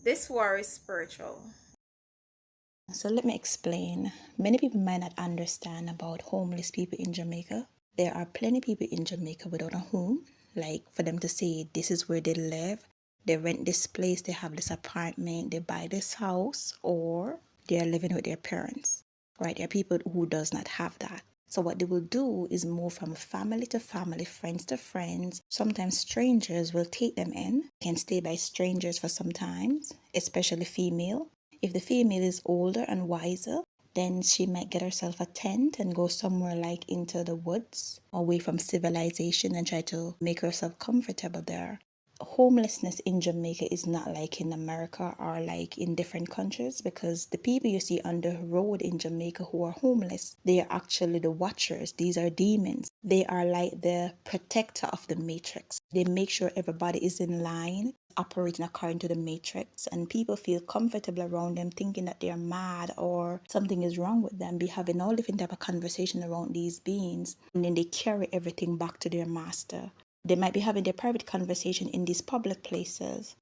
This war is spiritual. So let me explain. Many people might not understand about homeless people in Jamaica. There are plenty of people in Jamaica without a home. Like for them to say this is where they live, they rent this place, they have this apartment, they buy this house, or they are living with their parents. Right? There are people who does not have that. So what they will do is move from family to family, friends to friends. Sometimes strangers will take them in, can stay by strangers for some times, especially female. If the female is older and wiser, then she might get herself a tent and go somewhere like into the woods, away from civilization, and try to make herself comfortable there. Homelessness in Jamaica is not like in America or like in different countries, because the people you see on the road in Jamaica who are homeless, they are actually the watchers. These are demons. They are like the protector of the matrix. They make sure everybody is in line, operating according to the matrix, and people feel comfortable around them, thinking that they're mad or something is wrong with them, be having all different type of conversation around these beings, and then they carry everything back to their master. They might be having their private conversation in these public places,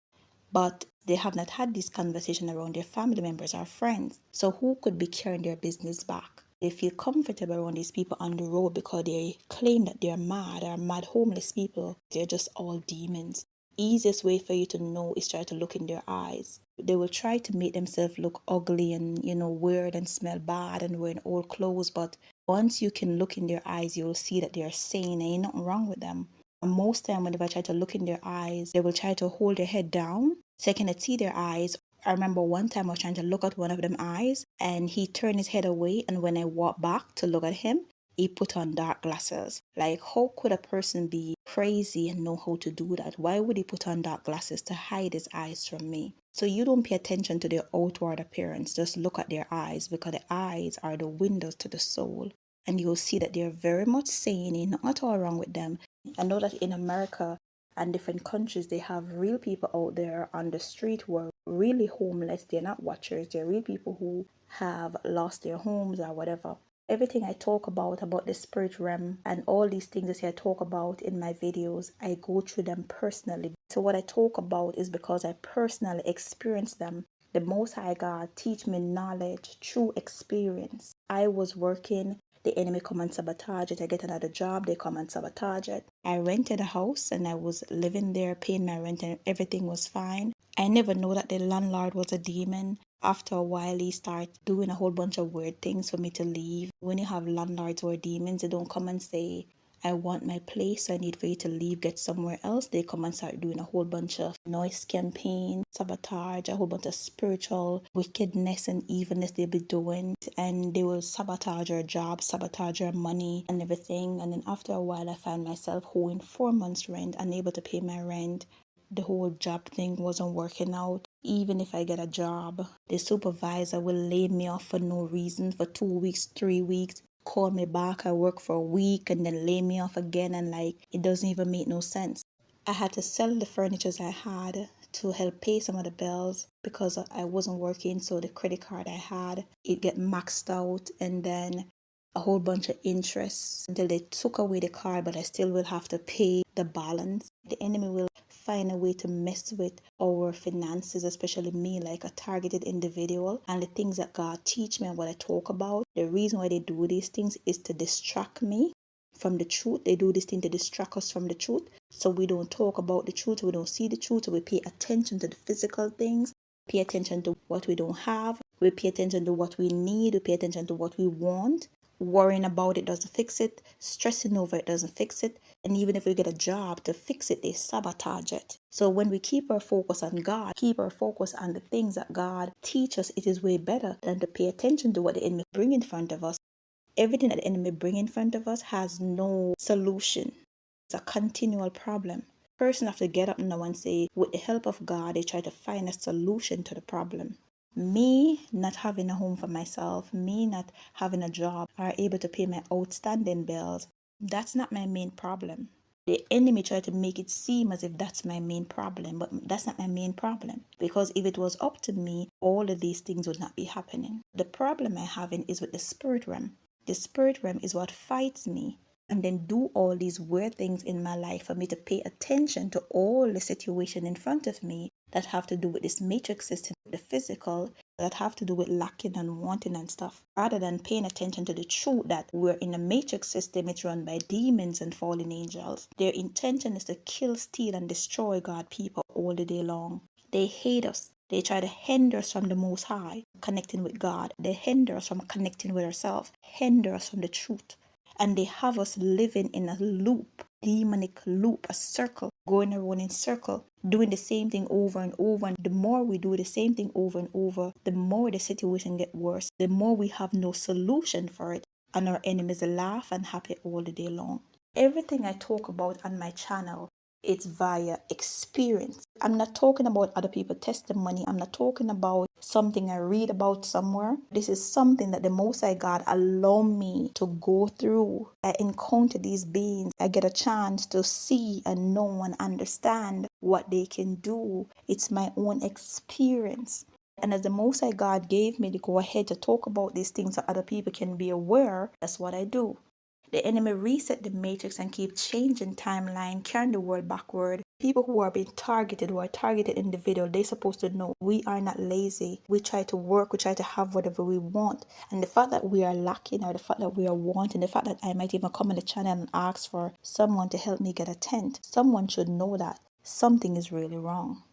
but they have not had this conversation around their family members or friends. So who could be carrying their business back? They feel comfortable around these people on the road because they claim that they're mad or mad homeless people. They're just all demons. Easiest way for you to know is try to look in their eyes. They will try to make themselves look ugly and, weird and smell bad and wearing old clothes. But once you can look in their eyes, you'll see that they're sane and ain't nothing wrong with them. And most time whenever I try to look in their eyes, they will try to hold their head down so I cannot see their eyes. I remember one time I was trying to look at one of them eyes and he turned his head away, and when I walked back to look at him, he put on dark glasses. Like, how could a person be crazy and know how to do that? Why would he put on dark glasses to hide his eyes from me? So you don't pay attention to their outward appearance. Just look at their eyes, because the eyes are the windows to the soul. And you'll see that they're very much sane, nothing at all wrong with them. I know that in America and different countries, they have real people out there on the street who are really homeless. They're not watchers. They're real people who have lost their homes or whatever. Everything I talk about the spirit realm and all these things that I talk about in my videos, I go through them personally. So what I talk about is because I personally experienced them. The Most High God teach me knowledge through experience. I was working, the enemy come and sabotage it. I get another job, they come and sabotage it. I rented a house and I was living there, paying my rent, and everything was fine. I never know that the landlord was a demon. After a while, he started doing a whole bunch of weird things for me to leave. When you have landlords who are demons, they don't come and say, I want my place, so I need for you to leave, get somewhere else. They come and start doing a whole bunch of noise campaign, sabotage, a whole bunch of spiritual wickedness and evilness they'll be doing. And they will sabotage our job, sabotage our money and everything. And then after a while, I found myself owing 4 months rent, unable to pay my rent. The whole job thing wasn't working out. Even if I get a job, the supervisor will lay me off for no reason for 2 weeks, 3 weeks, call me back. I work for a week and then lay me off again, and like, it doesn't even make no sense. I had to sell the furnitures I had to help pay some of the bills because I wasn't working. So the credit card I had, it get maxed out, and then a whole bunch of interest until they took away the card, but I still will have to pay the balance. The enemy will find a way to mess with our finances, especially me, like a targeted individual. And the things that God teach me and what I talk about, the reason why they do these things is to distract me from the truth. They do this thing to distract us from the truth, so we don't talk about the truth, we don't see the truth, so we pay attention to the physical things, pay attention to what we don't have, we pay attention to what we need, we pay attention to what we want. Worrying about it doesn't fix it. Stressing over it doesn't fix it. And even if we get a job to fix it, they sabotage it. So when we keep our focus on God, keep our focus on the things that God teach us, it is way better than to pay attention to what the enemy bring in front of us. Everything that the enemy bring in front of us has no solution. It's a continual problem. Person have to get up now and say, with the help of God, they try to find a solution to the problem. Me not having a home for myself, me not having a job or able to pay my outstanding bills, that's not my main problem. The enemy tried to make it seem as if that's my main problem, but that's not my main problem. Because if it was up to me, all of these things would not be happening. The problem I have is with the spirit realm. The spirit realm is what fights me and then do all these weird things in my life for me to pay attention to all the situation in front of me that have to do with this matrix system, the physical, that have to do with lacking and wanting and stuff, rather than paying attention to the truth that we're in a matrix system. It's run by demons and fallen angels. Their intention is to kill, steal, and destroy God people all the day long. They hate us. They try to hinder us from the Most High, connecting with God. They hinder us from connecting with ourselves, hinder us from the truth. And they have us living in a loop, demonic loop, a circle, going around in circle, doing the same thing over and over. And the more we do the same thing over and over, the more the situation gets worse, the more we have no solution for it. And our enemies laugh and happy all the day long. Everything I talk about on my channel, it's via experience. I'm not talking about other people's testimony. I'm not talking about something I read about somewhere. This is something that the Most High God allowed me to go through. I encounter these beings. I get a chance to see and know and understand what they can do. It's my own experience. And as the Most High God gave me to go ahead to talk about these things so other people can be aware, that's what I do. The enemy reset the matrix and keep changing timeline, carrying the world backward. People who are being targeted, who are targeted individual, they're supposed to know we are not lazy. We try to work, we try to have whatever we want. And the fact that we are lacking, or the fact that we are wanting, the fact that I might even come on the channel and ask for someone to help me get a tent, someone should know that something is really wrong.